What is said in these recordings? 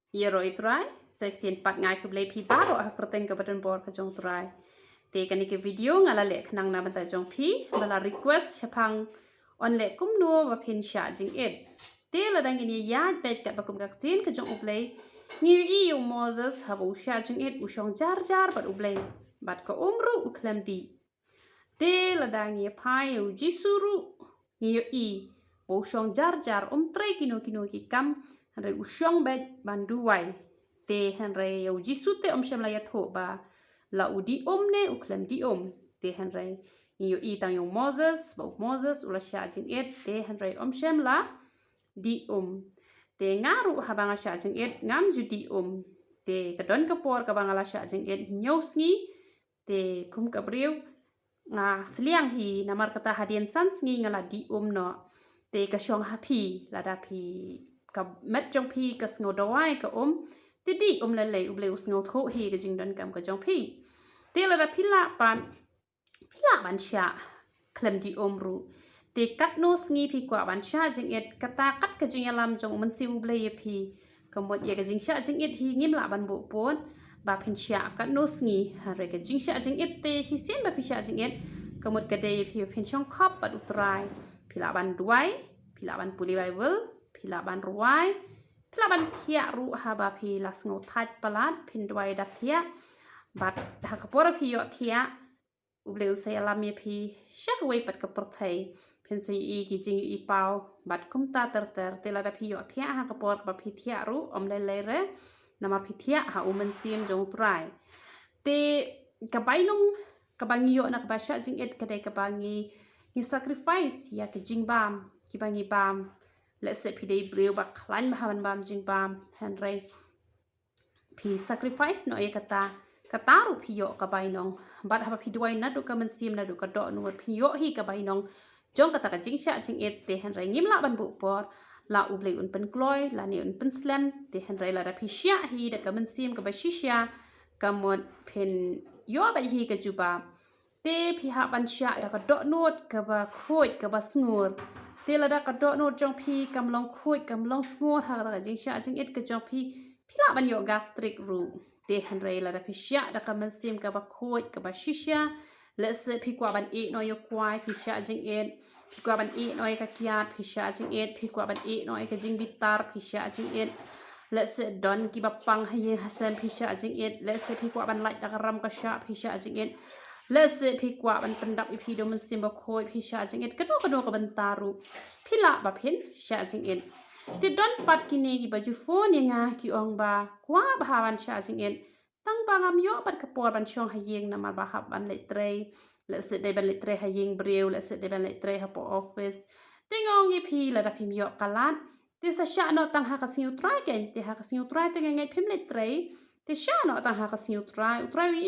Yeroi try, saya sien pat ngai ke blai pi baro ha kerteng ke badan bor ke jong try. Te kan ke video ngala lek nang na banta jong pi bala request chapang on lek kum no ba pin sha jing it. Te la dang ini ya bet kat bakum ka tin ke jong ublai. Ngi i u Moses ha bu sha jing it u shong jar jar bat ublai. Bat ko umru u klem di. Te la dang ye pai u jisuru ngi i bu shong jar jar tre kino ki kam Henry usyong bet banduai te Henry yau jisute shem la yatho ba la udi ne uklem di te Henry yo I tang yo Moses ba Moses ula sha jing et te Henry shem la di te ngaru habanga sha jing et ngam ju di te kadon kapor ka bangala sha jing et nyosngi te kum kabriu nga sliang hi namar kata hadian sans ngi ngala di no te ka shong happy la da pi ka met jong pi ka sngo dawai ka ti di le le uble sngo tho hi ka jing don kam ka jong pi te la da pila ban sha klem di ru te kat no sngi pi kwa ban sha jing et kata kat ka jing lam jong man si uble ye pi ka mot ye ka jing sha jing et hi ngim la ban bu pon ba pin sha kat no sngi ha re ka jing sha jing et te hi sen ba pi sha jing et ka mot ka de pi pin chong khop ba utrai pila ban duai pila ban puli bible pila ban ruai pila ban thia ru ha ba pi la sngo that palat pin duai da thia bat ha ka por pi yo thia ubleu se ala mi pi shak wei pat ka por thai pin se I ki jing I pau bat kum ta ter te la da pi yo thia ha ka por ba pi thia ru le re na ma pi thia ha men sim jong trai te ka bai nong ka bangi yo na ka ba sha jing et ka dai ka bangi ni sacrifice ya ka jing bam ki bangi bam let's say pidei breu ba klan bahan bam jing bam Henry pi sacrifice no ye kata ru pi yo ka bai nong bat ha pi duai na du ka man sim na du ka do nu pi yo hi ka bai nong jong kata ka jing sha jing et te Henry ngim la ban bu por la uble un pen kloi la ni un pen slam te Henry la da pi sha hi da ka man sim ka ba shisha ka mon pen yo ba hi ka juba te pi ha ban sha da ka do not ka ba khoi ka ba sngur te la da ka do no jong pi kam long khoi kam long sngur ha da jing sha jing et ka jong pi la ban yo gastric ru te Henry la da pi sha da ka man sim ka ba khoi ka ba shisha let's say pi kwa ban e no yo kwai pi sha jing et pi kwa ban e no ka kiat pi sha jing et pi kwa ban e no ka jing bitar pi sha jing et let's say don ki ba pang ha ye hasam pi sha jing et let's say pi kwa ban lai da ka ram ka sha pi sha jing et let's say pi kwa ban pendap pi do man sim ba khoi pi sha jing et kano ka ban taru pi la ba phin sha jing et te don pat ki ne ki ba ju phone nga ki ong ba kwa ba ban sha jing et tang ba ngam yo pat ka por ban chong ha yeng na ma ba hab ban le tre let's say de ban le tre ha yeng breu let's say de ban le tre ha po office te ngong ye pi la da pi yo kalat te sa sha no tang ha ka siu try ken te ha ka siu try te ngai phim le tre te sha no tang ha ka siu try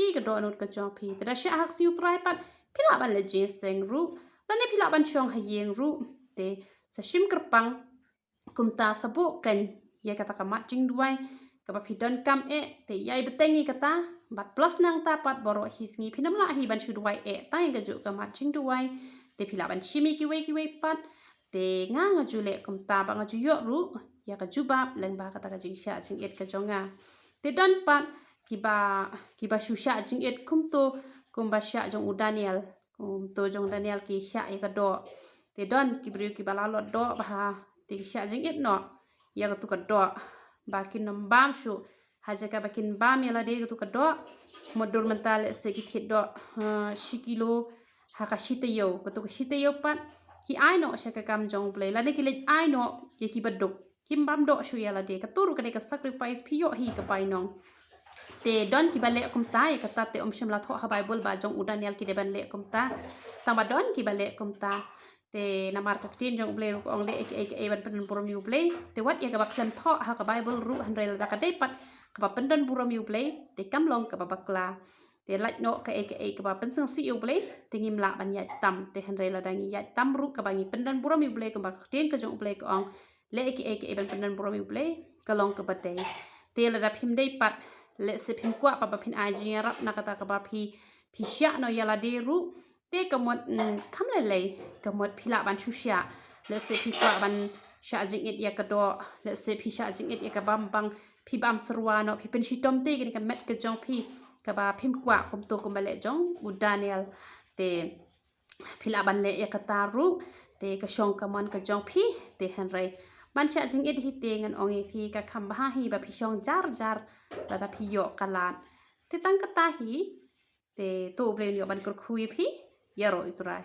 I ka do not ka jong pi te da sha ha siu try pat pi la ban le je seng ru la ne pi la ban chong ha yeng ru te sa shim kerpang kumta sabu kan ya kata ka matching duai ka ba pidon kam te yai betengi kata bat plus nang ta pat boro hisngi pinam la hi ban shu duai tai ga ju ka matching duai te pila ban chimi ki wei pat te nga ju le kumta ba nga ju yo ru ya ka ju ba leng ba kata ka jing sha jing et ka jonga te don pat ki ba shu sha jing et kum to kum ba sha jong u Daniel to jong Daniel ki sha ya ka do te don ki bru ki ba la lo do ba ha te sha jing it no ya ka tu ka do bakin nam bam shu haja ka bakin bam ya la de ka tu ka do modur mental se ki thit do shikilo ha ka shite yo ka tu ka shite yo pat ki ai no sha ka kam jong play la de ki le ai no ye ki baduk kim bam do shu ya la de ka turu ka de ka sacrifice phi yo hi ka pai nong te don ki bale kum ta ye ka ta te shim la tho ha bible ba jong u Daniel ki de ban le kum ta ta ba don ki bale kum ta te namar ka tin jong ble ru ong le e ban pen purom yu ble te wat ya ka ba klan tho ha ka bible ru han rel da ka de pat ka ba pendan purom yu ble te kam long ka ba bakla te laj no ka ka ba pen sung si yu ble te ngim la ban ya tam te han rel da ngi ya tam ru ka ba ngi pendan purom yu ble ka ba tin ka jong ble ko ong le e ban pendan purom yu ble ka long ka ba te la da phim de pat le se phim kwa pa ba phin ai ji rap na ka ta ka ba phi sha no ya la de ru te kamot kam le kamot phila ban chusha le se pi kwa ban charging it ya kado let's say phi charging it ya ka bang phi bam serwa no phi pen shi tom te ka met ka jong phi ka ba phim kwa kum to kum le jong u Daniel te phi la ban le ya ka taru te ka shong ka mon ka jong phi te han rai ban charging it hi te ngan ong phi ka kham ba hi ba phi shong jar la da phi yo kalan te tang ka ta hi te to ble yo ban kur khui phi ya ro iturai